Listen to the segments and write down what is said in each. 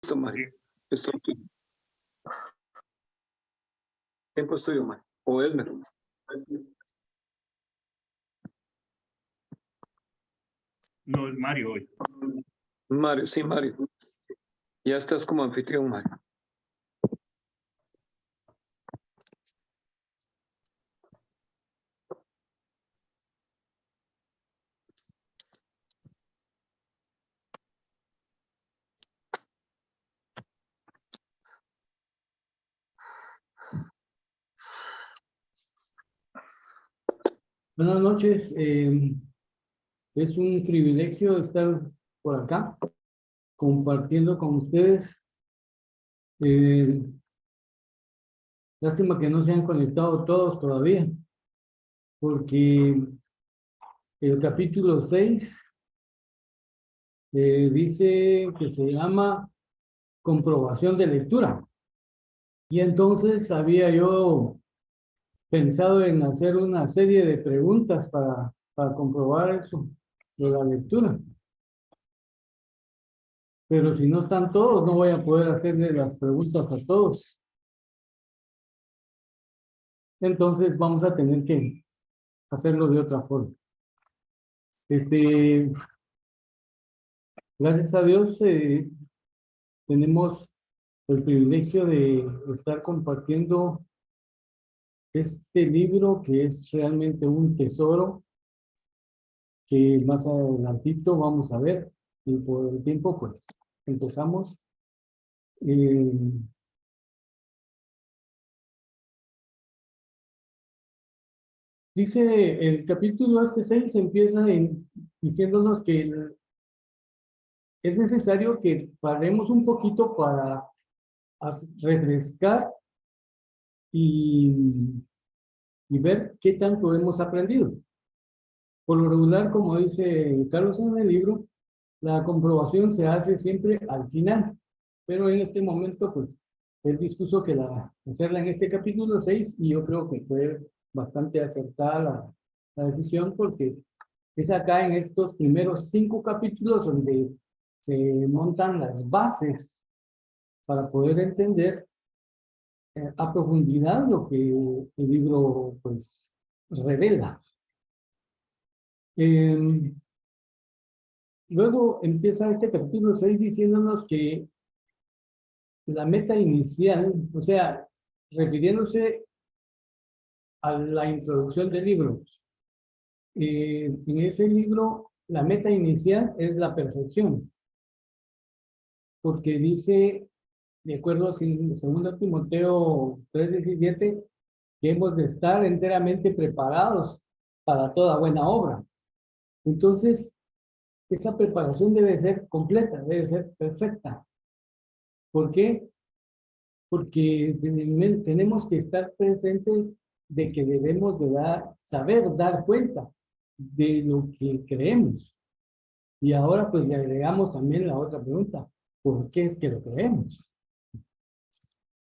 Listo, Mario. Esto es tuyo. Tiempo es tuyo, Mario. O Elmer. No, es Mario hoy. Mario, sí, Mario. Ya estás como anfitrión, Mario. Buenas noches. Es un privilegio estar por acá compartiendo con ustedes. Eh, Lástima que no se han conectado todos todavía, porque el capítulo 6 dice que se llama comprobación de lectura. Y entonces había yo pensado en hacer una serie de preguntas para comprobar eso de la lectura. Pero si no están todos, no voy a poder hacerle las preguntas a todos. Entonces vamos a tener que hacerlo de otra forma. Gracias a Dios tenemos el privilegio de estar compartiendo este libro que es realmente un tesoro que más adelantito vamos a ver, y por el tiempo pues empezamos. Dice el capítulo 6 empieza diciéndonos que es necesario que paremos un poquito para refrescar y ver qué tanto hemos aprendido. Por lo regular, como dice Carlos en el libro, la comprobación se hace siempre al final, pero en este momento, pues, él dispuso que hacerla en este capítulo 6 y yo creo que fue bastante acertada la decisión porque es acá en estos primeros 5 capítulos donde se montan las bases para poder entender a profundidad lo que el libro pues revela. Luego empieza este capítulo 6 diciéndonos que la meta inicial, o sea, refiriéndose a la introducción del libro, en ese libro la meta inicial es la perfección, porque dice, de acuerdo a 2 Timoteo 3:17, que hemos de estar enteramente preparados para toda buena obra. Entonces, esa preparación debe ser completa, debe ser perfecta. ¿Por qué? Porque tenemos que estar presentes de que debemos de saber dar cuenta de lo que creemos. Y ahora pues le agregamos también la otra pregunta, ¿por qué es que lo creemos?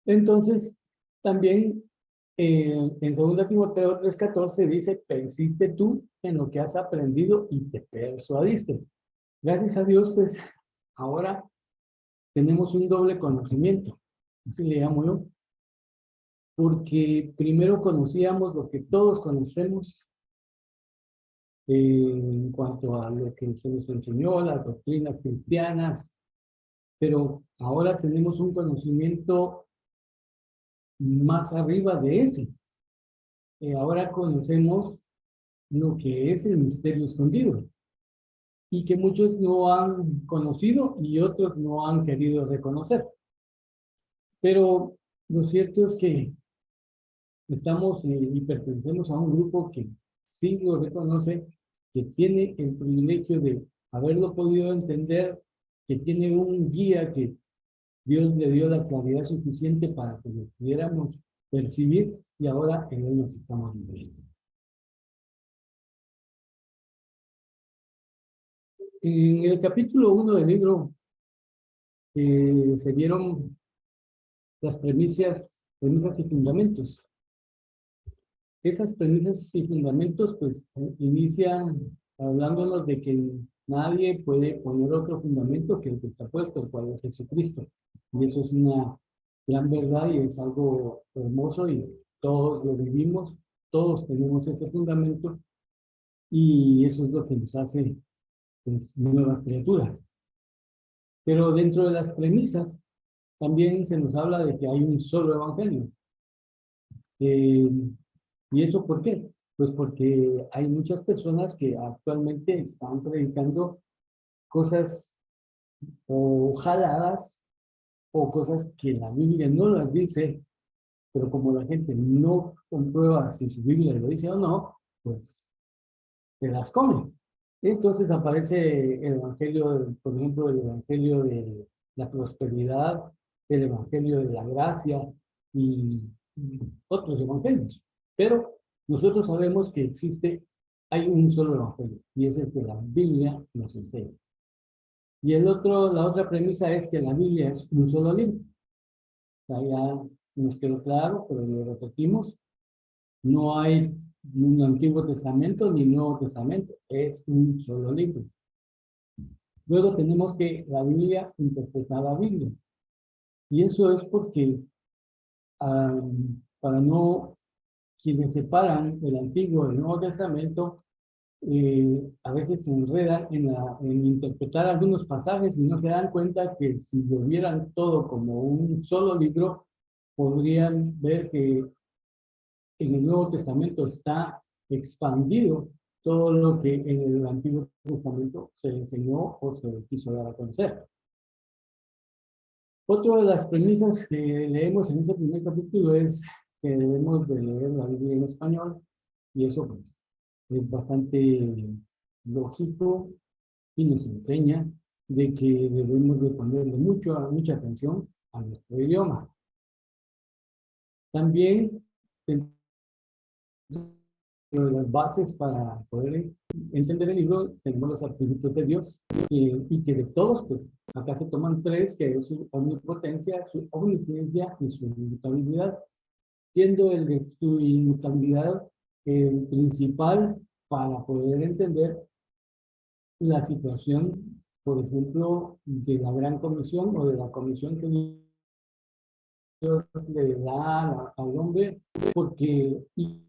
Entonces, también en 2 Timoteo 3:14 dice, persiste tú en lo que has aprendido y te persuadiste. Gracias a Dios, pues, ahora tenemos un doble conocimiento, así le llamo yo, porque primero conocíamos lo que todos conocemos en cuanto a lo que se nos enseñó, las doctrinas cristianas, pero ahora tenemos un conocimiento más arriba de ese. Ahora conocemos lo que es el misterio escondido y que muchos no han conocido y otros no han querido reconocer. Pero lo cierto es que estamos y pertenecemos a un grupo que sí lo reconoce, que tiene el privilegio de haberlo podido entender, que tiene un guía que Dios le dio la claridad suficiente para que lo pudiéramos percibir y ahora en él nos estamos viviendo. En el capítulo 1 del libro se vieron las premisas y fundamentos. Esas premisas y fundamentos pues inician hablándonos de que Nadie puede poner otro fundamento que el que está puesto, el cual es Jesucristo. Y eso es una gran verdad y es algo hermoso y todos lo vivimos, todos tenemos ese fundamento y eso es lo que nos hace pues, nuevas criaturas. Pero dentro de las premisas también se nos habla de que hay un solo evangelio. ¿Y eso por qué? Pues porque hay muchas personas que actualmente están predicando cosas o jaladas o cosas que la Biblia no las dice, pero como la gente no comprueba si su Biblia lo dice o no, pues se las come. Entonces aparece el evangelio, por ejemplo, el evangelio de la prosperidad, el evangelio de la gracia y otros evangelios. Pero nosotros sabemos que hay un solo evangelio y es el que la Biblia nos enseña. Y la otra premisa es que la Biblia es un solo libro. O sea, ya nos quedó claro, pero lo repetimos. No hay un Antiguo Testamento ni Nuevo Testamento, es un solo libro. Luego tenemos que la Biblia interpretar la Biblia. Y eso es porque para no, quienes separan el Antiguo del Nuevo Testamento, a veces se enredan en interpretar algunos pasajes y no se dan cuenta que si lo vieran todo como un solo libro, podrían ver que en el Nuevo Testamento está expandido todo lo que en el Antiguo Testamento se enseñó o se quiso dar a conocer. Otra de las premisas que leemos en ese primer capítulo es que debemos de leer la Biblia en español y eso pues, es bastante lógico y nos enseña de que debemos de ponerle mucha atención a nuestro idioma. También de las bases para poder entender el libro, tenemos los atributos de Dios y que de todos, pues acá se toman tres, que es su omnipotencia, su omnisciencia y su inmutabilidad, siendo el de su inmutabilidad el principal para poder entender la situación, por ejemplo, de la gran comisión o de la comisión que Dios le da al hombre, porque y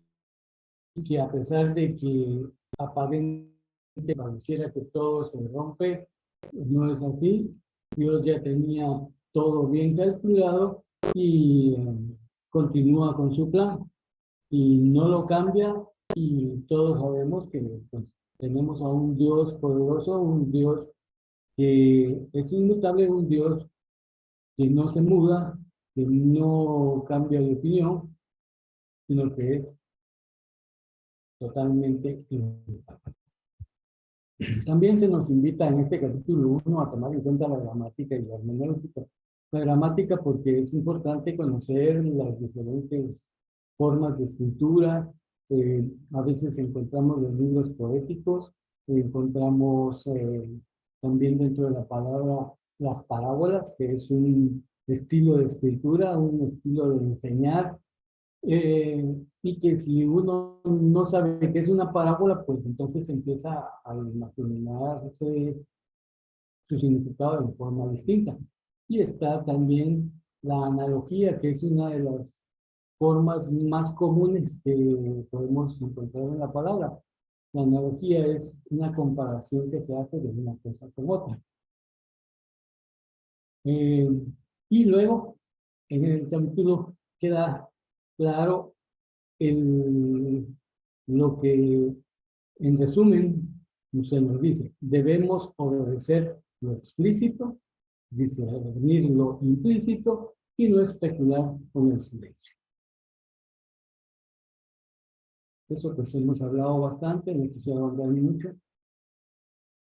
que a pesar de que aparentemente pareciera que todo se rompe, no es así. Dios ya tenía todo bien calculado y continúa con su plan y no lo cambia y todos sabemos que pues, tenemos a un Dios poderoso, un Dios que es inmutable, un Dios que no se muda, que no cambia de opinión, sino que es totalmente inmutable. También se nos invita en este capítulo 1 a tomar en cuenta la gramática y la hermenéutica. La gramática porque es importante conocer las diferentes formas de escritura. A veces encontramos los libros poéticos, encontramos también dentro de la palabra las parábolas, que es un estilo de escritura, un estilo de enseñar, y que si uno no sabe qué es una parábola, pues entonces empieza a imaginarse su significado de forma distinta. Y está también la analogía, que es una de las formas más comunes que podemos encontrar en la palabra. La analogía es una comparación que se hace de una cosa con otra. Y luego, en el capítulo queda claro lo que, en resumen, se nos dice, debemos obedecer lo explícito, discernir lo implícito y no especular con el silencio. Eso pues hemos hablado bastante, no quisiera hablar mucho.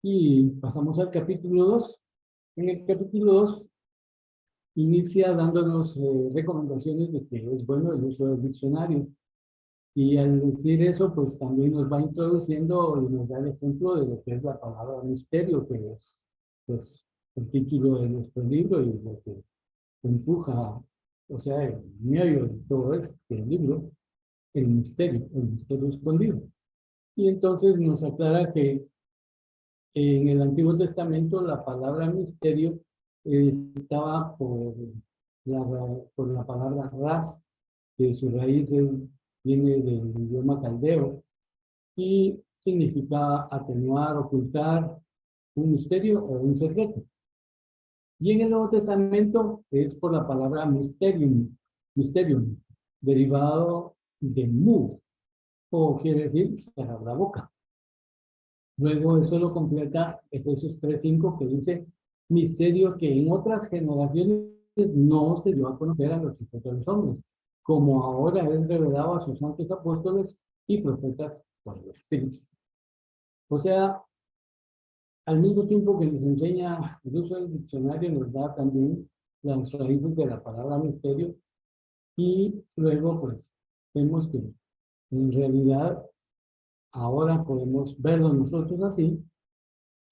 Y pasamos al capítulo 2. En el capítulo 2 inicia dándonos recomendaciones de que es bueno el uso del diccionario. Y al decir eso, pues también nos va introduciendo y nos da el ejemplo de lo que es la palabra misterio, que es pues, el título de nuestro libro y lo que empuja, o sea, el medio de todo este libro, el misterio escondido. Y entonces nos aclara que En el Antiguo Testamento la palabra misterio estaba por la palabra ras, que su raíz viene del idioma caldeo y significa atenuar, ocultar un misterio o un secreto. Y en el Nuevo Testamento es por la palabra mysterium, derivado de mu, o quiere decir cerrar la boca. Luego eso lo completa Efesios 3:5, que dice misterio que en otras generaciones no se dio a conocer a los hijos de los hombres, como ahora es revelado a sus santos apóstoles y profetas por el Espíritu. O sea, al mismo tiempo que nos enseña el uso del diccionario, nos da también las raíces de la palabra misterio, y luego pues vemos que en realidad ahora podemos verlo nosotros así,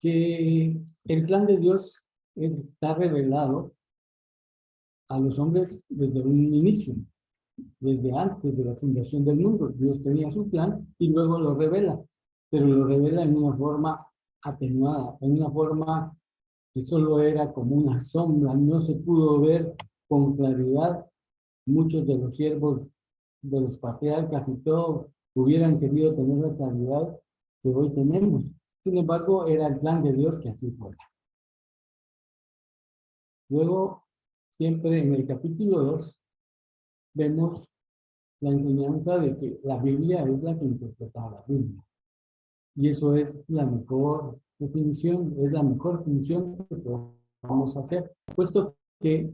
que el plan de Dios está revelado a los hombres desde un inicio, desde antes de la fundación del mundo. Dios tenía su plan y luego lo revela, pero lo revela en una forma atenuada, en una forma que solo era como una sombra, no se pudo ver con claridad. Muchos de los siervos de los patriarcas y todos hubieran querido tener la claridad que hoy tenemos. Sin embargo, era el plan de Dios que así fuera. Luego, siempre en el capítulo 2, vemos la enseñanza de que la Biblia es la que interpreta la Biblia. Y eso es la mejor definición, es la mejor definición que podemos hacer, puesto que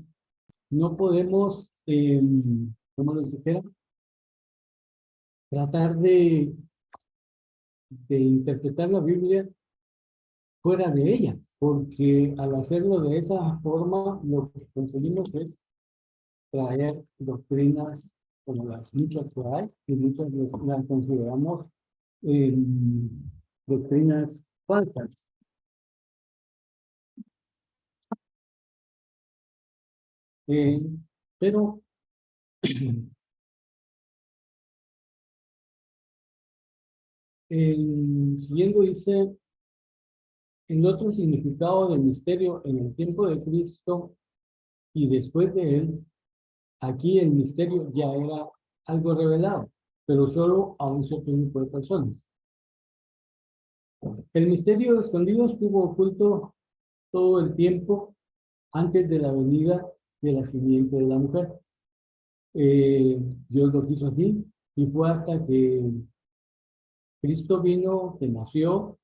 no podemos, como les dijera, tratar de interpretar la Biblia fuera de ella, porque al hacerlo de esa forma, lo que conseguimos es traer doctrinas como las muchas que hay, y muchas las consideramos doctrinas falsas. Pero siguiendo dice, el otro significado del misterio en el tiempo de Cristo y después de él, aquí el misterio ya era algo revelado, pero solo a un cierto grupo de personas. El misterio escondido estuvo oculto todo el tiempo antes de la venida de la simiente de la mujer. Dios lo quiso así, y fue hasta que Cristo vino, que nació,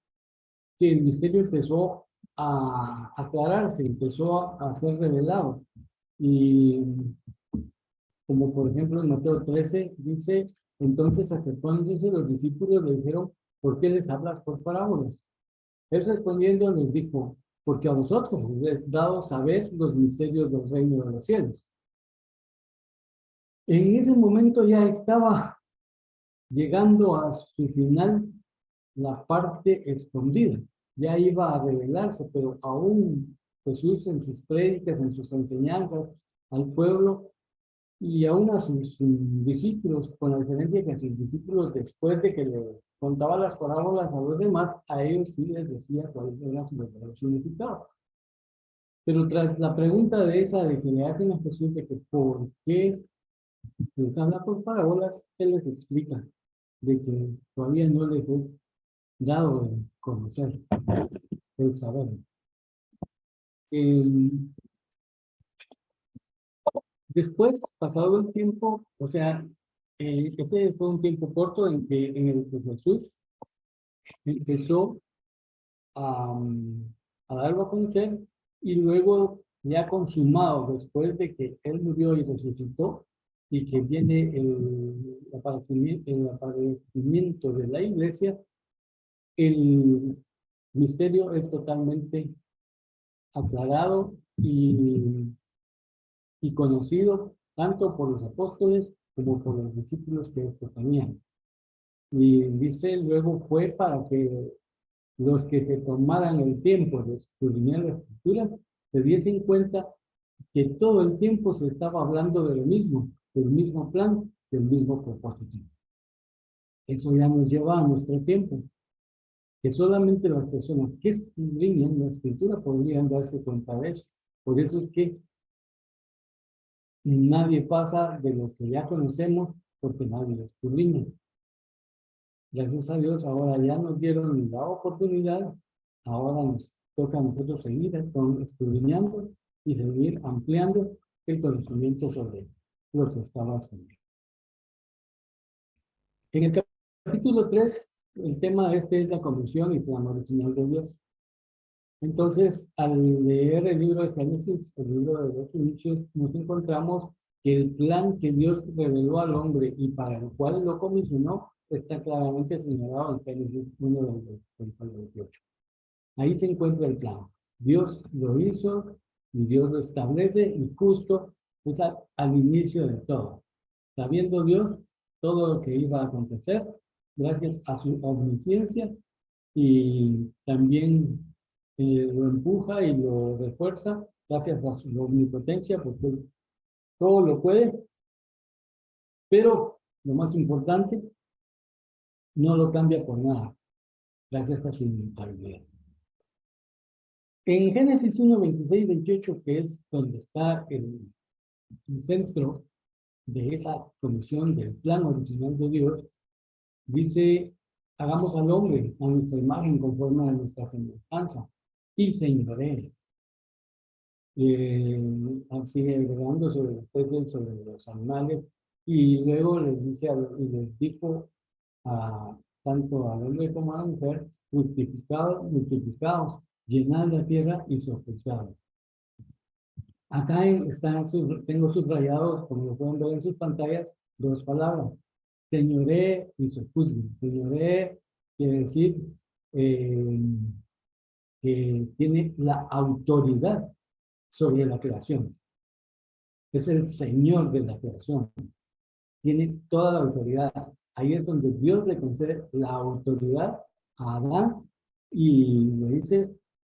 que el misterio empezó a aclararse, empezó a ser revelado. Y como por ejemplo en Mateo 13 dice, entonces acercándose los discípulos le dijeron, ¿por qué les hablas por parábolas? Él respondiendo les dijo, porque a vosotros les he dado saber los misterios del reino de los cielos. En ese momento ya estaba llegando a su final la parte escondida. Ya iba a revelarse, pero aún Jesús en sus prédicas, en sus enseñanzas al pueblo y aún a sus discípulos, con la diferencia que a sus discípulos, después de que le contaba las parábolas a los demás, a ellos sí les decía cuál era su verdadero significado. Pero tras la pregunta de esa, de que le hacen a Jesús, de que por qué les habla por parábolas, él les explica de que todavía no les es dado el conocer, el saber. Después, pasado el tiempo, o sea, este fue un tiempo corto en el que Jesús empezó a darlo a conocer, y luego ya consumado, después de que Él murió y resucitó, y que viene el aparecimiento de la iglesia, el misterio es totalmente aclarado y conocido tanto por los apóstoles como por los discípulos que estos tenían. Y dice, luego fue para que los que se tomaran el tiempo de escudriñar la escritura se diesen cuenta que todo el tiempo se estaba hablando de lo mismo, del mismo plan, del mismo propósito. Eso ya nos lleva a nuestro tiempo. que solamente las personas que escudriñan la escritura podrían darse cuenta de eso. Por eso es que nadie pasa de lo que ya conocemos, porque nadie lo escudriña. Gracias a Dios, ahora ya nos dieron la oportunidad, ahora nos toca a nosotros seguir escudriñando y seguir ampliando el conocimiento sobre lo que estaba haciendo. En el capítulo 3, el tema es la comisión y plan original de Dios. Entonces, al leer el libro de Génesis, el libro de los inicios, nos encontramos que el plan que Dios reveló al hombre y para el cual lo comisionó está claramente señalado en Génesis 1, del 28. Ahí se encuentra el plan. Dios lo hizo y Dios lo establece y justo es al inicio de todo. Sabiendo Dios todo lo que iba a acontecer, gracias a su omnisciencia y también lo empuja y lo refuerza gracias a su omnipotencia, porque todo lo puede, pero lo más importante, no lo cambia por nada, gracias a su inmutabilidad. En Génesis 1, 26, 28, que es donde está el centro de esa comisión del plan original de Dios, dice, hagamos al hombre a nuestra imagen conforme a nuestra semejanza y señoree. Sigue agregando sobre los peces, sobre los animales, y luego les dice y les dijo tanto al hombre como a la mujer, multiplicados, llenad la tierra y sojuzgad. Acá tengo subrayados, como lo pueden ver en sus pantallas, dos palabras, señoré y sojuzgue. Señoré quiere decir que tiene la autoridad sobre la creación. Es el Señor de la creación. Tiene toda la autoridad. Ahí es donde Dios le concede la autoridad a Adán y le dice,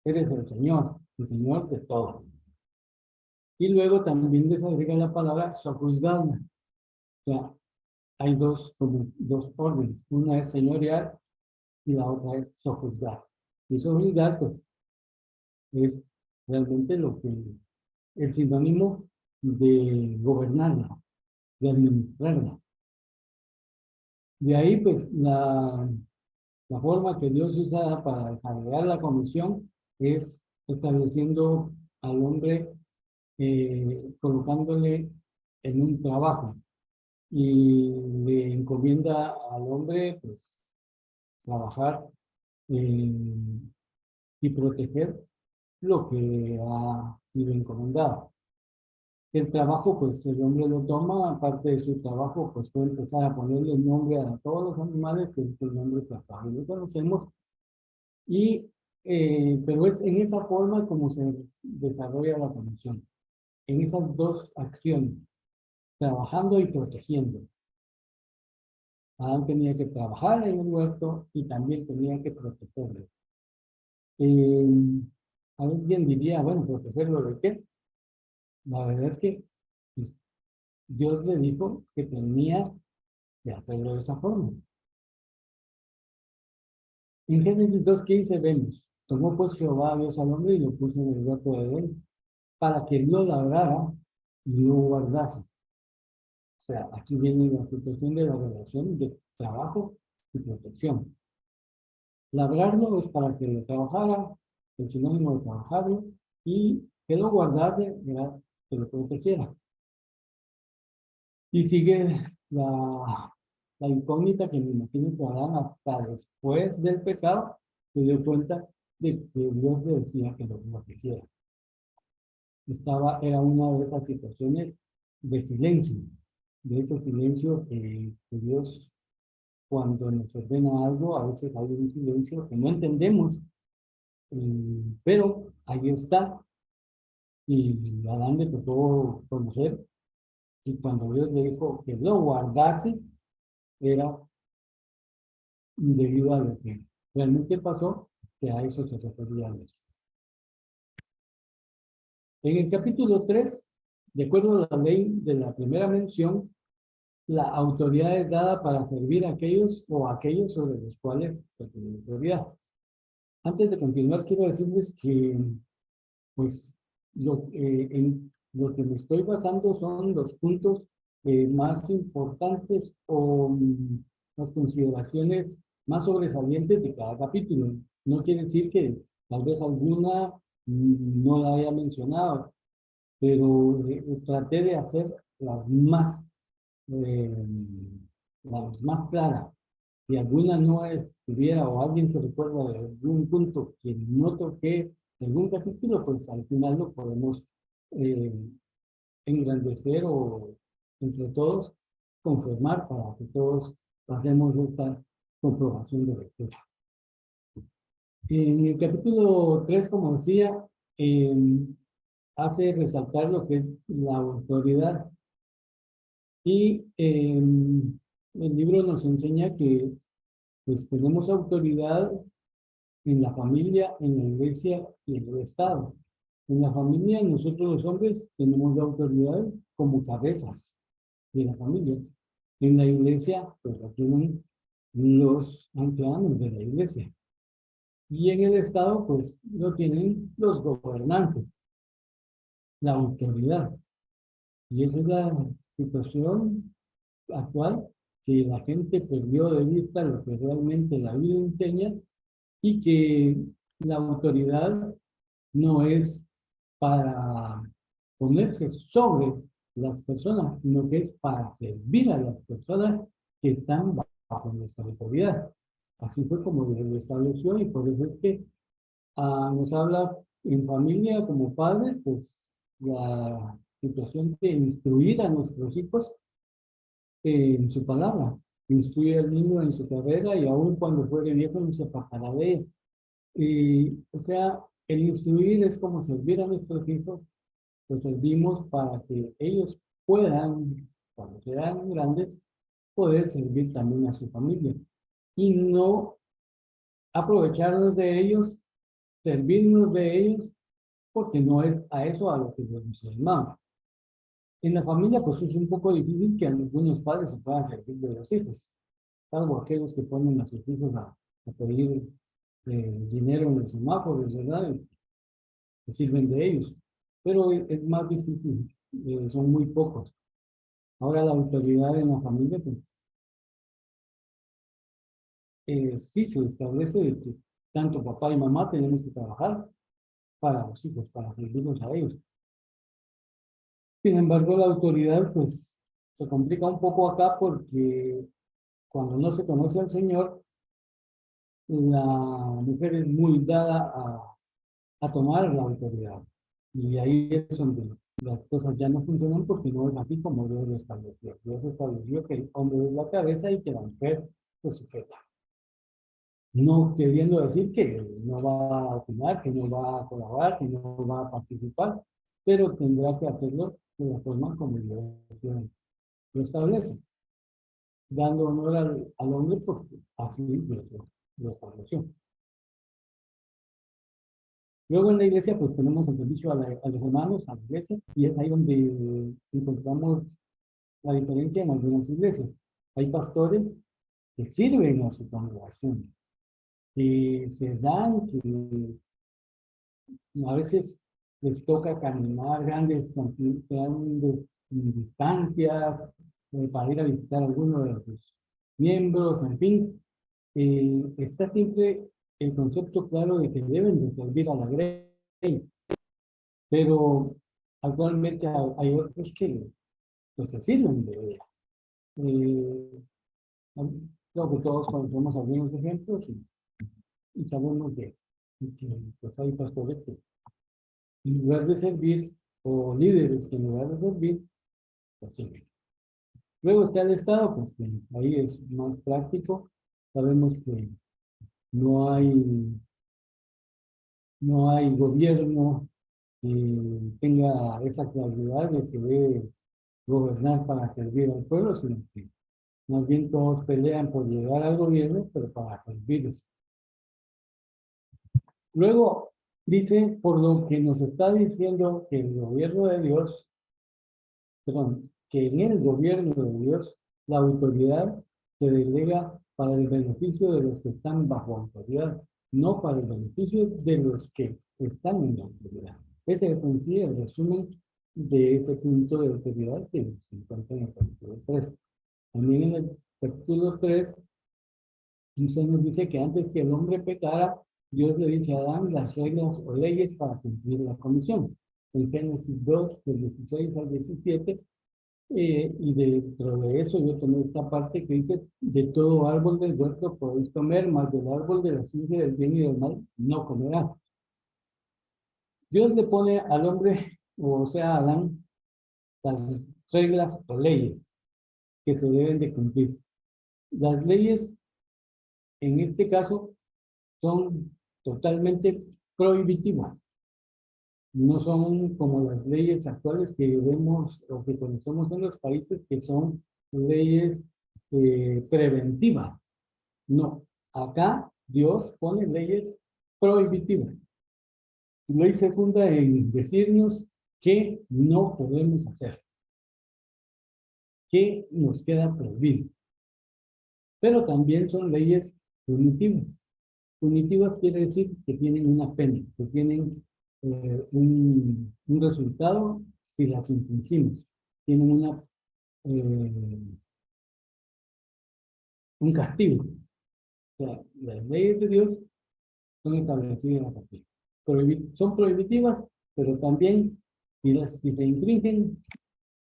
eres el Señor de todo. Y luego también les agrega la palabra sojuzgar. O sea, hay dos órdenes. Una es señorear y la otra es sojuzgar. Y sojuzgar, pues, es realmente lo que el sinónimo de gobernarla, de administrarla. De ahí, pues, la forma que Dios usa para desarrollar la comisión es estableciendo al hombre, colocándole en un trabajo y le encomienda al hombre, pues, trabajar y proteger lo que ha sido encomendado. El trabajo, pues el hombre lo toma, aparte de su trabajo, pues puede empezar a ponerle el nombre a todos los animales, que es el nombre que hasta ahora lo conocemos, pero es en esa forma como se desarrolla la comisión, en esas dos acciones, trabajando y protegiendo. Adán tenía que trabajar en el huerto y también tenía que protegerlo. Alguien diría, bueno, ¿protegerlo de qué? La verdad es que pues, Dios le dijo que tenía que hacerlo de esa forma. En Génesis 2:15 vemos, tomó pues Jehová Dios al hombre y lo puso en el huerto de Edén, para que lo labrara y lo guardase. O sea, aquí viene la situación de la relación de trabajo y protección. Labrarlo es para que lo trabajara, el sinónimo de trabajarlo, y que lo guardase era que lo protegiera. Y sigue la incógnita que me imagino que Adán hasta después del pecado se dio cuenta de que Dios le decía que lo protegiera. Era una de esas situaciones de silencio, de ese silencio que Dios, cuando nos ordena algo, a veces hay un silencio que no entendemos, pero ahí está, y Adán le tocó conocer, y cuando Dios le dijo que lo guardase, era debido a lo que realmente pasó, que a eso se refería Dios. En el capítulo 3, de acuerdo a la ley de la primera mención, la autoridad es dada para servir a aquellos sobre los cuales se tiene autoridad. Antes de continuar, quiero decirles que, pues, en lo que me estoy basando son los puntos más importantes o las consideraciones más sobresalientes de cada capítulo. No quiere decir que tal vez alguna no la haya mencionado, pero traté de hacer eh, las más claras. Si alguna no estuviera o alguien se recuerda de algún punto que no toqué en algún capítulo, pues al final lo podemos eh, engrandecer o entre todos confirmar para que todos hacemos esta comprobación de lectura. En el capítulo 3, como decía, hace resaltar lo que es la autoridad y el libro nos enseña que pues tenemos autoridad en la familia, en la iglesia y en el Estado. En la familia, nosotros los hombres tenemos la autoridad como cabezas de la familia. En la iglesia, pues la tienen los ancianos de la iglesia. Y en el Estado, pues lo tienen los gobernantes, la autoridad. Y esa es la situación actual, que la gente perdió de vista lo que realmente la Biblia enseña y que la autoridad no es para ponerse sobre las personas, sino que es para servir a las personas que están bajo nuestra autoridad. Así fue como Dios lo estableció y por eso es que nos habla en familia como padres, pues la situación de instruir a nuestros hijos en su palabra. Instruye al niño en su carrera y aun cuando fuere viejo no se apartará de él. Y, o sea, el instruir es como servir a nuestros hijos, los servimos para que ellos puedan, cuando sean grandes, poder servir también a su familia. Y no aprovecharnos de ellos, servirnos de ellos, porque no es a eso a lo que Dios nos llamamos. En la familia, pues es un poco difícil que algunos padres se puedan servir de los hijos, salvo aquellos que ponen a sus hijos a pedir dinero en los semáforos, ¿verdad? Que sirven de ellos. Pero es más difícil, son muy pocos. Ahora la autoridad en la familia, pues sí se establece de que tanto papá y mamá tenemos que trabajar para los hijos, para servirlos a ellos. Sin embargo, la autoridad, pues, se complica un poco acá porque cuando no se conoce al Señor, la mujer es muy dada a tomar la autoridad. Y ahí es donde las cosas ya no funcionan porque no es así como Dios lo estableció. Dios estableció que el hombre es la cabeza y que la mujer se sujeta. No queriendo decir que no va a opinar, que no va a colaborar, que no va a participar, pero tendrá que hacerlo de la forma como Dios lo establece, dando honor al hombre porque así Dios lo estableció. Luego en la iglesia pues tenemos el servicio a los hermanos, a la iglesia, y es ahí donde encontramos la diferencia en algunas iglesias. Hay pastores que sirven a su congregación, que se dan, que a veces les toca caminar grandes distancias para ir a visitar a alguno de sus miembros, en fin. Está siempre el concepto claro de que deben de servir a la grey, pero actualmente hay otros que pues, se sirven de ella. Eh, Creo que todos conocemos algunos ejemplos y sabemos que pues, hay pastores que en lugar de servir, o líderes que en lugar de servir, pues sirven. Luego está el Estado, pues que ahí es más práctico. Sabemos que no hay, no hay gobierno que tenga esa claridad de que debe gobernar para servir al pueblo, sino que más bien todos pelean por llegar al gobierno, pero para servirles. Luego dice, por lo que nos está diciendo que el gobierno de Dios, perdón, que en el gobierno de Dios la autoridad se delega para el beneficio de los que están bajo autoridad. no para el beneficio de los que están en la autoridad. Ese es en sí el resumen de este punto de autoridad que se encuentra en el capítulo 3. También en el capítulo 3, Dios nos dice que antes que el hombre pecara, Dios le dice a Adán las reglas o leyes para cumplir la comisión. En Génesis 2, del 16 al 17, y dentro de eso yo tomé esta parte que dice, de todo árbol del huerto podéis comer, mas del árbol de la ciencia del bien y del mal no comerás. Dios le pone al hombre, o sea, a Adán, las reglas o leyes que se deben de cumplir. Las leyes, en este caso, son totalmente prohibitivas. No son como las leyes actuales que vemos o que conocemos en los países, que son leyes preventivas. No, acá Dios pone leyes prohibitivas. Ley se funda en decirnos qué no podemos hacer, qué nos queda prohibido. Pero también son leyes punitivas. Punitivas quiere decir que tienen una pena, que tienen un resultado si las infringimos. Tienen un castigo. O sea, las leyes de Dios son establecidas en la Biblia. Son prohibitivas, pero también, si se infringen,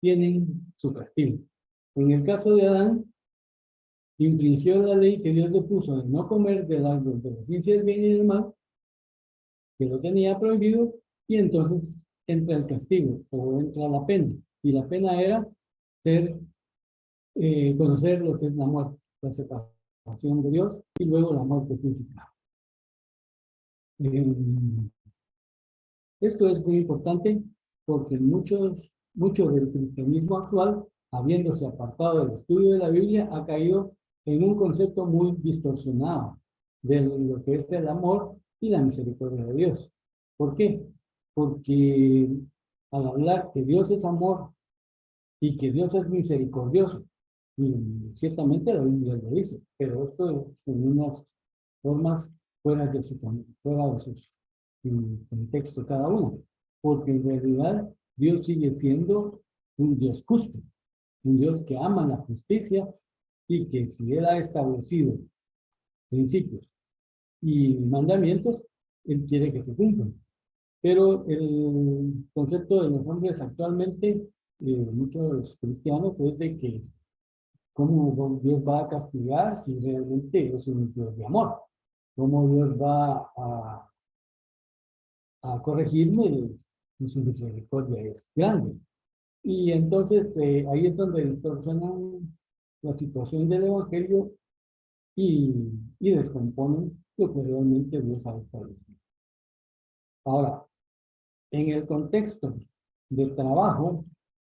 tienen su castigo. En el caso de Adán, infringió la ley que Dios le puso de no comer del árbol de la ciencia del bien y del mal, que lo tenía prohibido, y entonces entra el castigo o entra la pena. Y la pena era conocer lo que es la muerte, la separación de Dios y luego la muerte física. Esto es muy importante porque mucho del cristianismo actual, habiéndose apartado del estudio de la Biblia, ha caído en un concepto muy distorsionado de lo que es el amor y la misericordia de Dios. ¿Por qué? Porque al hablar que Dios es amor y que Dios es misericordioso, y ciertamente la Biblia lo dice, pero esto es en unas formas fuera de su contexto cada uno, porque en realidad Dios sigue siendo un Dios justo, un Dios que ama la justicia y que si Él ha establecido principios y mandamientos, Él quiere que se cumplan. Pero el concepto de los hombres actualmente, muchos cristianos, es de que cómo Dios va a castigar si realmente es un Dios de amor. Cómo Dios va a corregirme y su misericordia es grande. Y entonces ahí es donde distorsionan la situación del Evangelio y descomponen lo que realmente Dios ha establecido. Ahora, en el contexto de trabajo,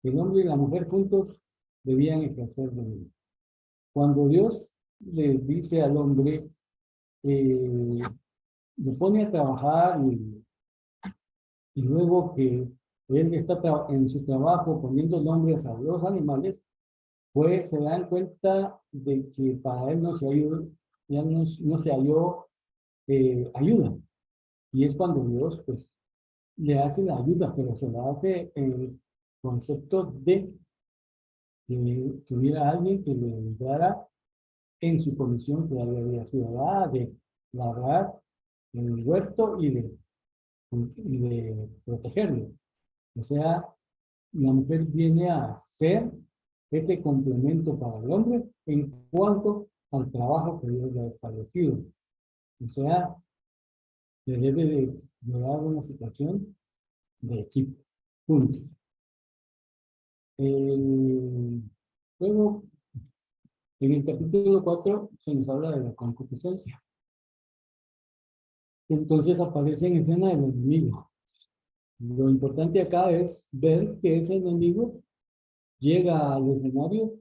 el hombre y la mujer juntos debían ejercer de Dios. Cuando Dios le dice al hombre, lo pone a trabajar y luego que él está en su trabajo poniendo nombres a los animales, pues se dan cuenta de que para él no se halló, ya no se halló ayuda. Y es cuando Dios pues le hace la ayuda, pero se la hace en el concepto de que tuviera alguien que le ayudara en su comisión que había sido dada de labrar en el huerto y de protegerlo. O sea, la mujer viene a ser este complemento para el hombre en cuanto al trabajo que Dios le ha establecido. O sea, se debe de dar una situación de equipo. Punto. Luego, en el capítulo 4 se nos habla de la concupiscencia. Entonces aparece en escena el enemigo. Lo importante acá es ver que ese enemigo llega al escenario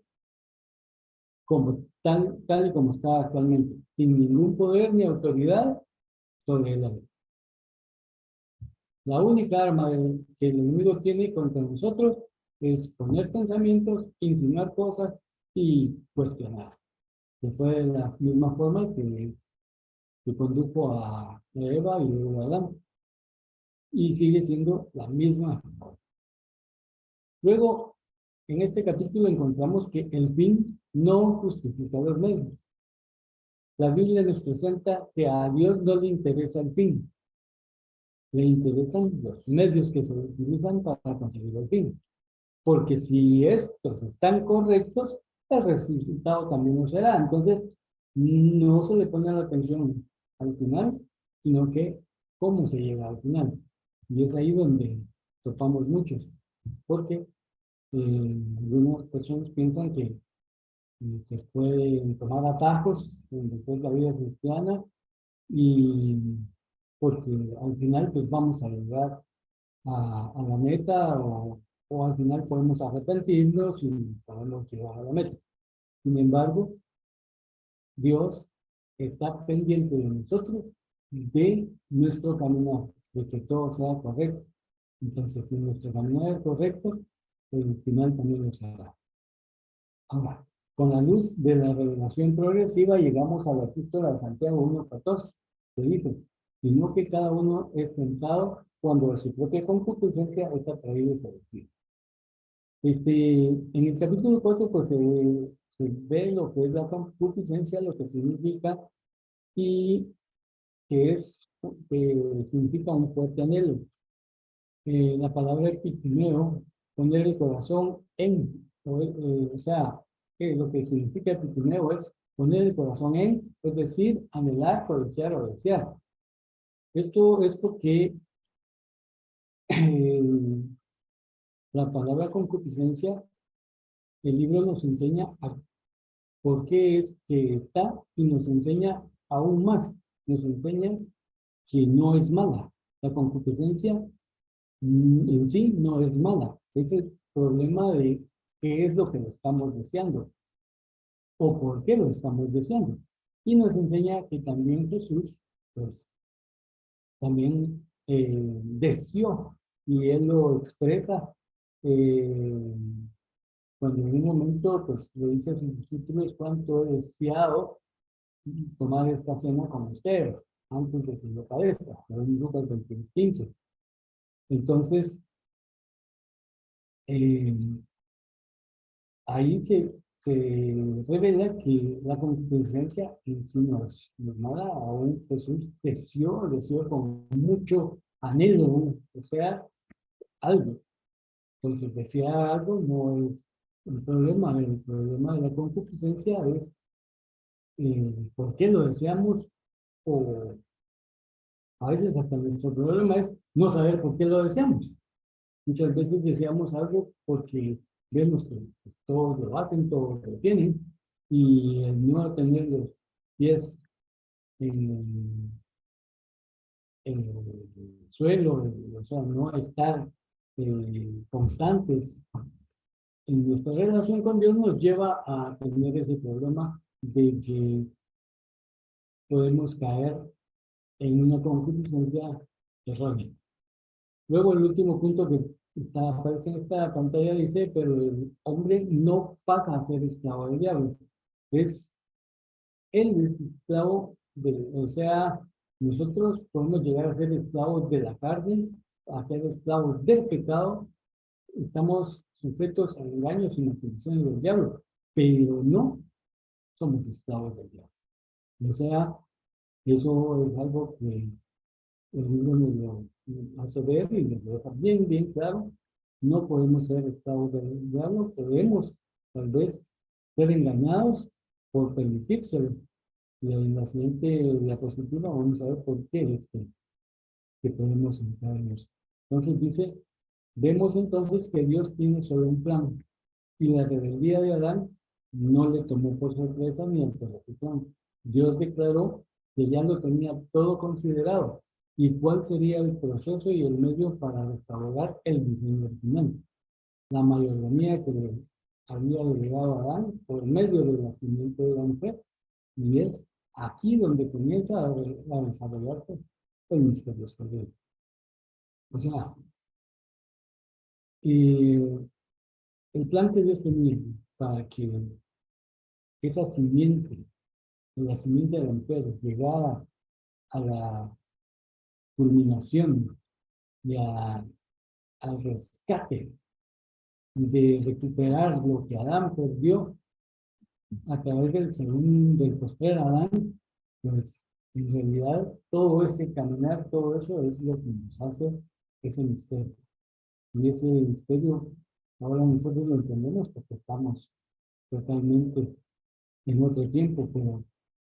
como tal y como está actualmente, sin ningún poder ni autoridad sobre el hombre. La única arma que el enemigo tiene contra nosotros es poner pensamientos, insinuar cosas y cuestionar. Que fue de la misma forma que que condujo a Eva y luego a Adán. Y sigue siendo la misma. Luego, en este capítulo encontramos que el fin no justifica los medios. La Biblia nos presenta que a Dios no le interesa el fin, le interesan los medios que se utilizan para conseguir el fin. Porque si estos están correctos, el resultado también lo será. Entonces, no se le pone la atención al final, sino que cómo se llega al final. Y es ahí donde topamos muchos, porque algunas personas piensan que se pueden tomar atajos después de la vida cristiana y porque al final pues vamos a llegar a la meta o al final podemos arrepentirnos y podemos llegar a la meta. Sin embargo, Dios está pendiente de nosotros, de nuestro caminar, de que todo sea correcto. Entonces, si nuestro caminar es correcto, el final también lo será. Ahora, con la luz de la revelación progresiva, llegamos a la epístola de Santiago 1:14, que dice, sino que cada uno es tentado cuando de su propia concupiscencia es atraído y seducido. En el capítulo 4, pues se ve lo que es la concupiscencia, lo que significa, y que significa un fuerte anhelo. La palabra epitimeo, poner el corazón en, o sea, que lo que significa epitimeo es poner el corazón en, es decir, anhelar, codiciar o desear. Esto es porque la palabra concupiscencia, el libro nos enseña por qué es que está y nos enseña aún más. Nos enseña que no es mala. La concupiscencia en sí no es mala. Es el problema de qué es lo que estamos deseando o por qué lo estamos deseando. Y nos enseña que también Jesús, pues, también deseó, y él lo expresa cuando en un momento, pues, le dice a sus discípulos cuánto he deseado tomar esta cena con ustedes antes de que yo padezca. En Lucas 21:15. Entonces, ahí se revela que la concupiscencia en sí no es nada. Aún Jesús deseó con mucho anhelo, o sea, algo. Entonces, desear algo no es el problema. El problema de la concupiscencia es por qué lo deseamos, o a veces hasta nuestro problema es no saber por qué lo deseamos. Muchas veces deseamos algo porque vemos que pues, todos lo hacen, todos lo tienen, y el no tener los pies en, en el suelo, o sea, no estar constantes en nuestra relación con Dios nos lleva a tener ese problema de que podemos caer en una concupiscencia errónea. Luego el último punto que aparece en esta pantalla dice, pero el hombre no pasa a ser esclavo del diablo. Él es esclavo o sea, nosotros podemos llegar a ser esclavos de la carne, a ser esclavos del pecado, estamos sujetos a engaños y manipulaciones del diablo, pero no somos esclavos del diablo. O sea, eso es algo que el libro nos lo hace ver y nos lo deja bien, bien claro. No podemos ser esclavos del diablo, podemos tal vez ser engañados por permitírselo. Y en la siguiente diapositiva vamos a ver por qué es que podemos entrar en eso. Entonces dice, vemos entonces que Dios tiene solo un plan y la rebeldía de Adán no le tomó por sorpresa ni alteró su plan. Dios declaró que ya lo tenía todo considerado y cuál sería el proceso y el medio para restaurar el diseño original. La mayordomía que le había delegado a Adán por medio del nacimiento de la mujer, y es aquí donde comienza a desarrollarse el misterio de. O sea, el plan que Dios tenía para que esa simiente, la simiente de la mujer, llegara a la culminación y al rescate de recuperar lo que Adán perdió a través del postrer Adán, pues en realidad todo ese caminar, todo eso es lo que nos hace ese misterio. Y ese misterio ahora nosotros lo entendemos porque estamos totalmente en otro tiempo, pero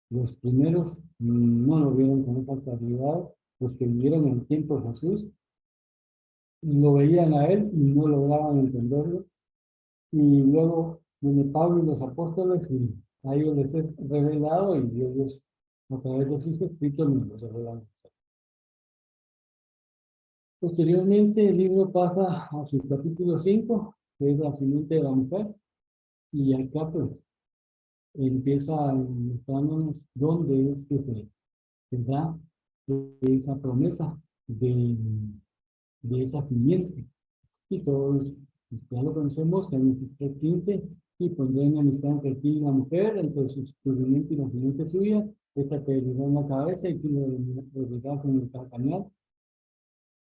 los primeros no lo vieron con esa claridad, los que vivieron en el tiempo de Jesús lo veían a él y no lograban entenderlo. Y luego viene Pablo y los apóstoles y a ellos les es revelado y ellos a través de sus escritos nos lo revelan. Posteriormente el libro pasa a su capítulo 5, que es la simiente de la mujer, y acá pues empieza mostrándonos dónde es que se da esa promesa de esa simiente. Y todos ya lo conocemos, Génesis 3:15, y pondré enemistad entre ti y la mujer, entre su sufrimiento y la simiente suya, esta te herirá en la cabeza y tú le herirás en el calcañar.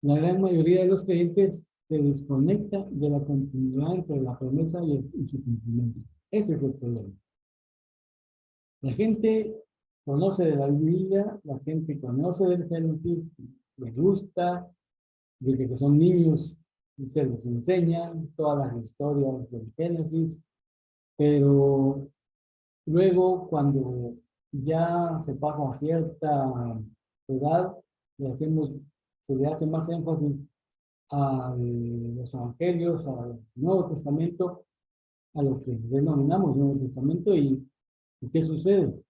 La gran mayoría de los creyentes se desconecta de la continuidad entre la promesa y su cumplimiento. Ese es el problema. La gente conoce de la Biblia, la gente conoce del Génesis, le gusta, desde que son niños, ustedes les enseñan todas las historias del Génesis, pero luego cuando ya se pasa a cierta edad, se le hace más énfasis a los evangelios, al Nuevo Testamento, a lo que denominamos Nuevo Testamento, ¿y qué sucede?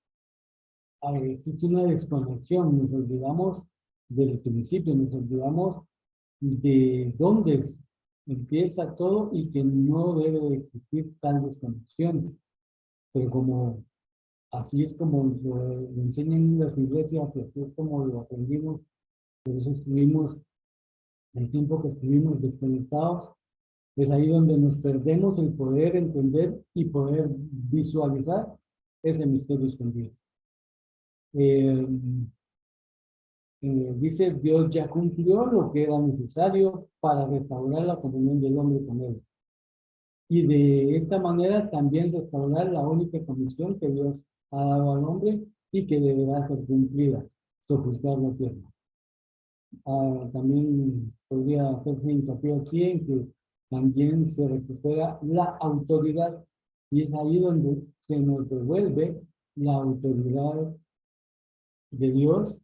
Existe una desconexión, nos olvidamos del principio, nos olvidamos de dónde empieza todo y que no debe de existir tal desconexión. Pero como así es como lo enseñan las iglesias y así es como lo aprendimos, por eso estuvimos el tiempo que estuvimos desconectados, es ahí donde nos perdemos el poder entender y poder visualizar ese misterio escondido. Dice, Dios ya cumplió lo que era necesario para restaurar la comunión del hombre con él. Y de esta manera también restaurar la única comisión que Dios ha dado al hombre y que deberá ser cumplida, sojuzgar la tierra. También podría hacerse hincapié aquí en que también se recupera la autoridad y es ahí donde se nos devuelve la autoridad de Dios,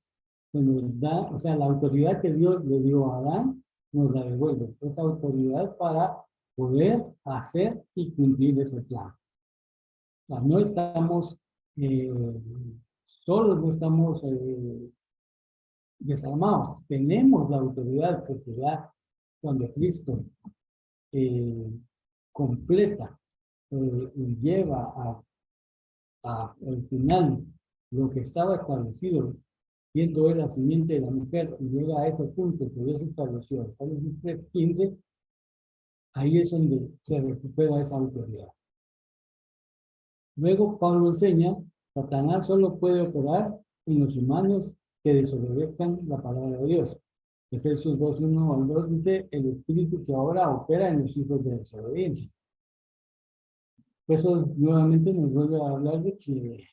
se nos da, o sea, la autoridad que Dios le dio a Adán, nos la devuelve. Esa autoridad para poder hacer y cumplir ese plan. O sea, no estamos solos, no estamos desarmados. Tenemos la autoridad porque ya cuando Cristo completa y lleva al final lo que estaba establecido, siendo él la simiente de la mujer, y llega a ese punto que Dios estableció, Génesis 3:15, ahí es donde se recupera esa autoridad. Luego Pablo enseña, Satanás solo puede operar en los humanos que desobedezcan la palabra de Dios. Efesios 2:1-2 dice, el espíritu que ahora opera en los hijos de desobediencia. Eso nuevamente nos vuelve a hablar de que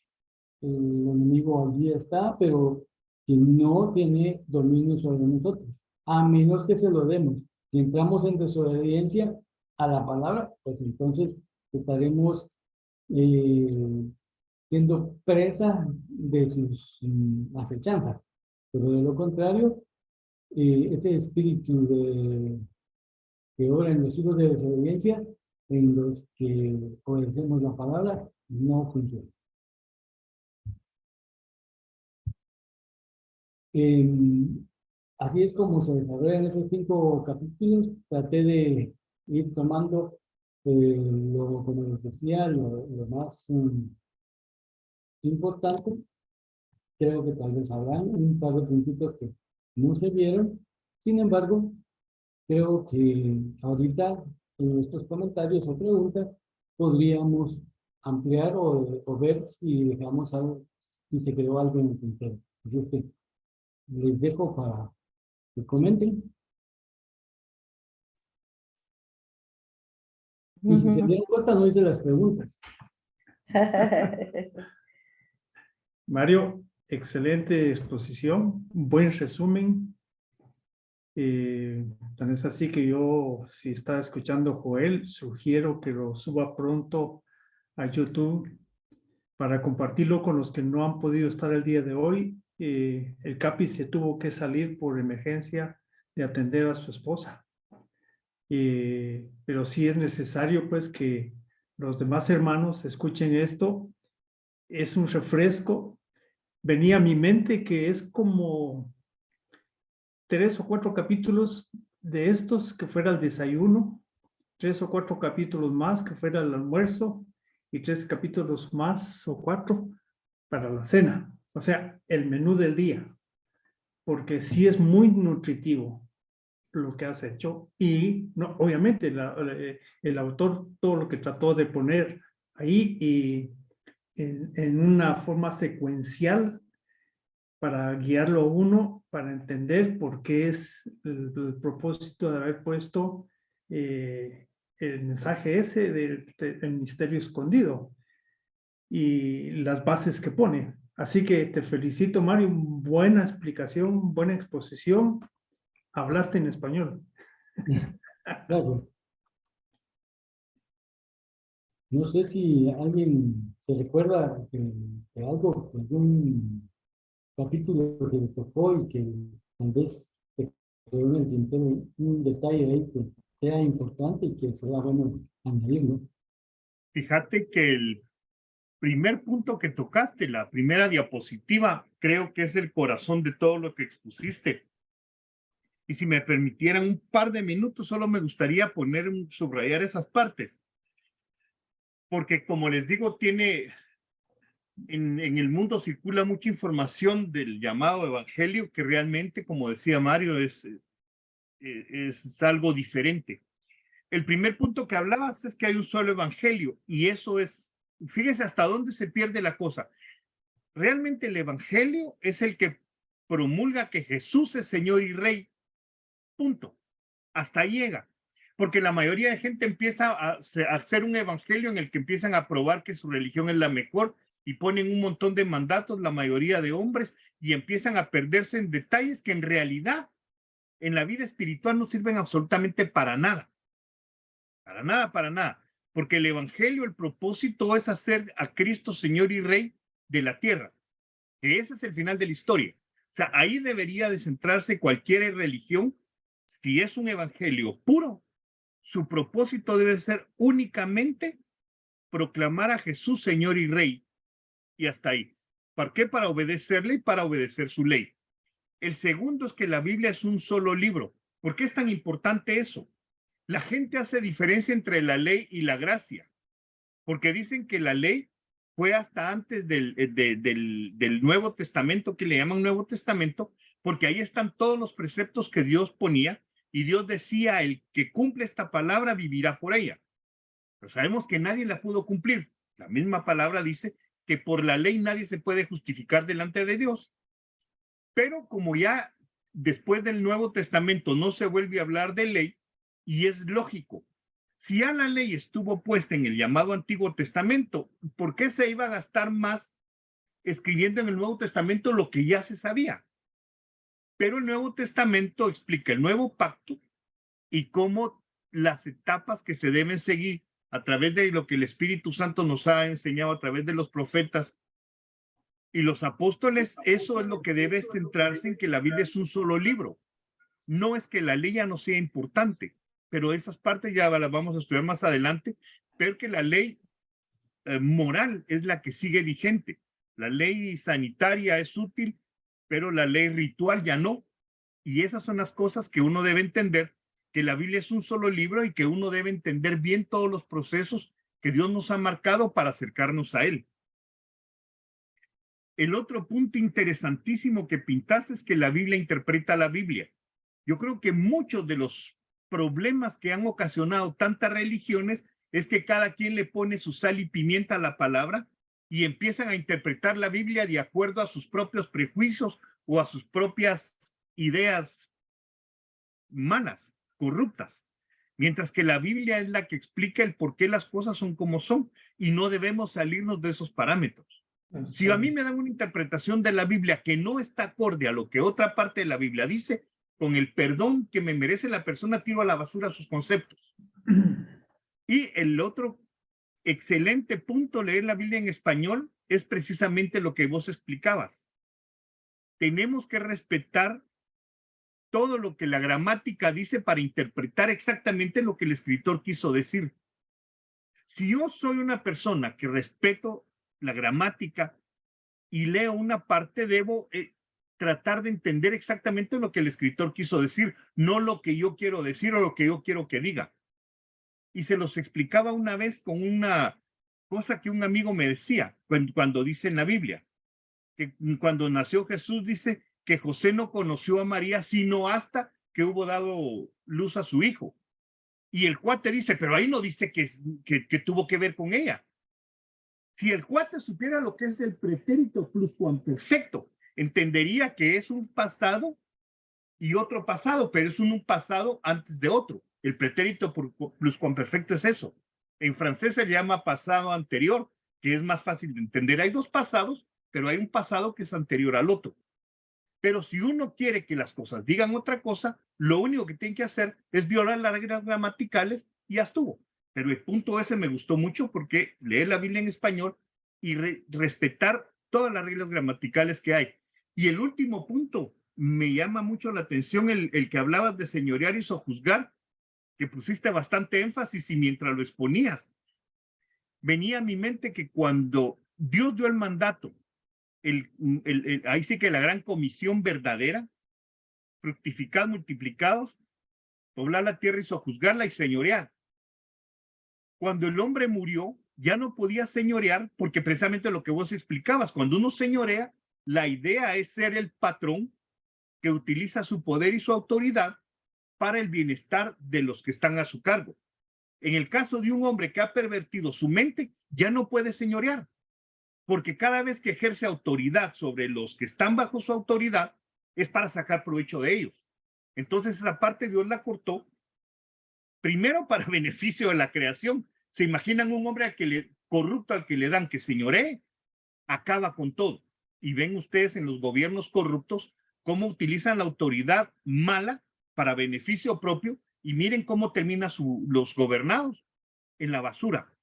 el enemigo allí está, pero que no tiene dominio sobre nosotros, a menos que se lo demos. Si entramos en desobediencia a la palabra, pues entonces estaremos siendo presa de sus acechanzas. Pero de lo contrario, este espíritu que obra en los hijos de desobediencia, en los que obedecemos la palabra, no funciona. Así es como se desarrollan esos 5 capítulos. Traté de ir tomando, como les decía, lo más importante. Creo que tal vez habrán un par de puntitos que no se vieron. Sin embargo, creo que ahorita en estos comentarios o preguntas podríamos ampliar o ver si dejamos algo, si se quedó algo en el tintero. Así es que les dejo para que comenten. Y si se dieron cuenta, no hice las preguntas. Mario, excelente exposición, buen resumen. Tan es así que yo, si está escuchando Joel, sugiero que lo suba pronto a YouTube para compartirlo con los que no han podido estar el día de hoy. El Capi se tuvo que salir por emergencia de atender a su esposa. Pero sí es necesario pues que los demás hermanos escuchen esto. Es un refresco. Venía a mi mente que es como 3 o 4 capítulos de estos que fuera el desayuno, 3 o 4 capítulos más que fuera el almuerzo y 3 capítulos más o 4 para la cena. O sea, el menú del día, porque sí es muy nutritivo lo que has hecho y no, obviamente el autor todo lo que trató de poner ahí y en una forma secuencial para guiarlo a uno, para entender por qué es el propósito de haber puesto el mensaje ese del misterio escondido y las bases que pone. Así que te felicito, Mario, buena explicación, buena exposición. Hablaste en español. Gracias. No sé si alguien se recuerda de algo, algún capítulo que le tocó y que tal vez se quedó en el tintero, un detalle ahí que sea importante y que sea bueno añadirlo. Fíjate que el primer punto que tocaste, la primera diapositiva, creo que es el corazón de todo lo que expusiste. Y si me permitieran un par de minutos, solo me gustaría subrayar esas partes. Porque como les digo, en el mundo circula mucha información del llamado evangelio que realmente, como decía Mario, es algo diferente. El primer punto que hablabas es que hay un solo evangelio y eso es, fíjese hasta dónde se pierde la cosa. Realmente el evangelio es el que promulga que Jesús es Señor y Rey. Punto. Hasta ahí llega. Porque la mayoría de gente empieza a hacer un evangelio en el que empiezan a probar que su religión es la mejor y ponen un montón de mandatos, la mayoría de hombres, y empiezan a perderse en detalles que en realidad en la vida espiritual no sirven absolutamente para nada. Para nada, para nada. Porque el evangelio, el propósito es hacer a Cristo Señor y Rey de la tierra. Ese es el final de la historia. O sea, ahí debería de centrarse cualquier religión. Si es un evangelio puro, su propósito debe ser únicamente proclamar a Jesús Señor y Rey. Y hasta ahí. ¿Para qué? Para obedecerle y para obedecer su ley. El segundo es que la Biblia es un solo libro. ¿Por qué es tan importante eso? La gente hace diferencia entre la ley y la gracia, porque dicen que la ley fue hasta antes del Nuevo Testamento, que le llaman Nuevo Testamento, porque ahí están todos los preceptos que Dios ponía y Dios decía, el que cumple esta palabra vivirá por ella. Pero sabemos que nadie la pudo cumplir. La misma palabra dice que por la ley nadie se puede justificar delante de Dios. Pero como ya después del Nuevo Testamento no se vuelve a hablar de ley, y es lógico, si ya la ley estuvo puesta en el llamado Antiguo Testamento, ¿por qué se iba a gastar más escribiendo en el Nuevo Testamento lo que ya se sabía? Pero el Nuevo Testamento explica el nuevo pacto y cómo las etapas que se deben seguir a través de lo que el Espíritu Santo nos ha enseñado a través de los profetas y los apóstoles. Eso es lo que debe centrarse en que la Biblia es un solo libro. No es que la ley ya no sea importante, pero esas partes ya las vamos a estudiar más adelante, pero que la ley moral es la que sigue vigente. La ley sanitaria es útil, pero la ley ritual ya no. Y esas son las cosas que uno debe entender, que la Biblia es un solo libro y que uno debe entender bien todos los procesos que Dios nos ha marcado para acercarnos a Él. El otro punto interesantísimo que pintaste es que la Biblia interpreta la Biblia. Yo creo que muchos de los problemas que han ocasionado tantas religiones es que cada quien le pone su sal y pimienta a la palabra y empiezan a interpretar la Biblia de acuerdo a sus propios prejuicios o a sus propias ideas malas, corruptas. Mientras que la Biblia es la que explica el por qué las cosas son como son y no debemos salirnos de esos parámetros. Si a mí me dan una interpretación de la Biblia que no está acorde a lo que otra parte de la Biblia dice, con el perdón que me merece la persona, tiro a la basura sus conceptos. Y el otro excelente punto, leer la Biblia en español, es precisamente lo que vos explicabas. Tenemos que respetar todo lo que la gramática dice para interpretar exactamente lo que el escritor quiso decir. Si yo soy una persona que respeto la gramática y leo una parte, debo tratar de entender exactamente lo que el escritor quiso decir, no lo que yo quiero decir o lo que yo quiero que diga. Y se los explicaba una vez con una cosa que un amigo me decía cuando dice en la Biblia, que cuando nació Jesús dice que José no conoció a María sino hasta que hubo dado luz a su hijo. Y el cuate dice, pero ahí no dice que tuvo que ver con ella. Si el cuate supiera lo que es el pretérito pluscuamperfecto, entendería que es un pasado y otro pasado, pero es un pasado antes de otro. El pretérito pluscuamperfecto es eso. En francés se llama pasado anterior, que es más fácil de entender. Hay dos pasados, pero hay un pasado que es anterior al otro. Pero si uno quiere que las cosas digan otra cosa, lo único que tiene que hacer es violar las reglas gramaticales y ya estuvo. Pero el punto ese me gustó mucho porque leer la Biblia en español y respetar todas las reglas gramaticales que hay. Y el último punto, me llama mucho la atención el que hablabas de señorear y sojuzgar, que pusiste bastante énfasis y mientras lo exponías, venía a mi mente que cuando Dios dio el mandato, ahí sí que la gran comisión verdadera, fructificad, multiplicados, poblar la tierra y sojuzgarla y señorear. Cuando el hombre murió, ya no podía señorear porque precisamente lo que vos explicabas, cuando uno señorea, la idea es ser el patrón que utiliza su poder y su autoridad para el bienestar de los que están a su cargo. En el caso de un hombre que ha pervertido su mente, ya no puede señorear, porque cada vez que ejerce autoridad sobre los que están bajo su autoridad, es para sacar provecho de ellos. Entonces esa parte Dios la cortó, primero para beneficio de la creación. ¿Se imaginan un hombre corrupto al que le dan que señoree? Acaba con todo. Y ven ustedes en los gobiernos corruptos cómo utilizan la autoridad mala para beneficio propio y miren cómo terminan los gobernados en la basura.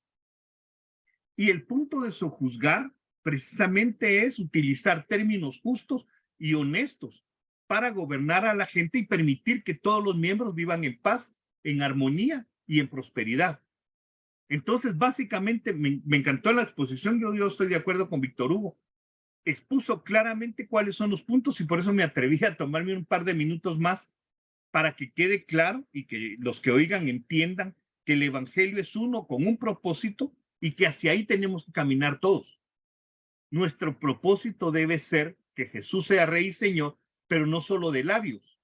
Y el punto de sojuzgar precisamente es utilizar términos justos y honestos para gobernar a la gente y permitir que todos los miembros vivan en paz, en armonía y en prosperidad. Entonces, básicamente, me encantó la exposición. Yo estoy de acuerdo con Víctor Hugo. Expuso claramente cuáles son los puntos y por eso me atreví a tomarme un par de minutos más para que quede claro y que los que oigan entiendan que el evangelio es uno con un propósito y que hacia ahí tenemos que caminar todos. Nuestro propósito debe ser que Jesús sea Rey y Señor, pero no solo de labios,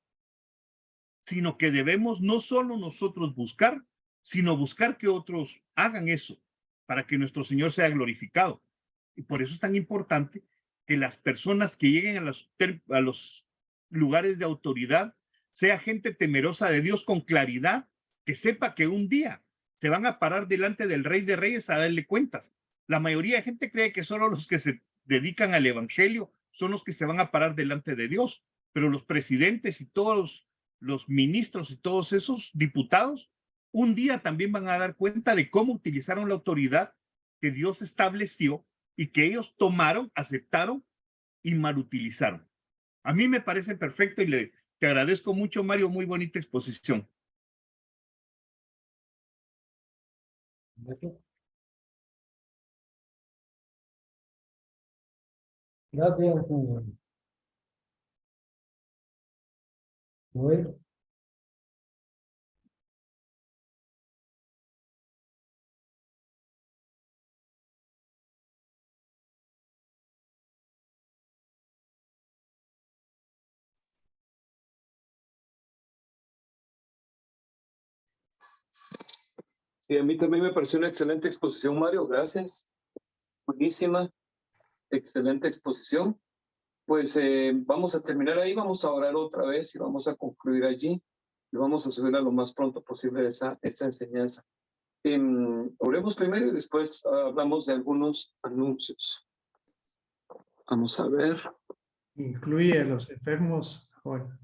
sino que debemos no solo nosotros buscar, sino buscar que otros hagan eso para que nuestro Señor sea glorificado. Y por eso es tan importante que las personas que lleguen a los lugares de autoridad sea gente temerosa de Dios con claridad, que sepa que un día se van a parar delante del Rey de Reyes a darle cuentas. La mayoría de gente cree que solo los que se dedican al evangelio son los que se van a parar delante de Dios, pero los presidentes y todos los ministros y todos esos diputados un día también van a dar cuenta de cómo utilizaron la autoridad que Dios estableció y que ellos tomaron, aceptaron y mal utilizaron. A mí me parece perfecto y te agradezco mucho, Mario, muy bonita exposición. Gracias. Gracias, Joel. Sí, a mí también me pareció una excelente exposición, Mario. Gracias. Buenísima. Excelente exposición. Pues vamos a terminar ahí, vamos a orar otra vez y vamos a concluir allí. Y vamos a subir a lo más pronto posible esta enseñanza. Oremos primero y después hablamos de algunos anuncios. Vamos a ver. Incluye a los enfermos ahora.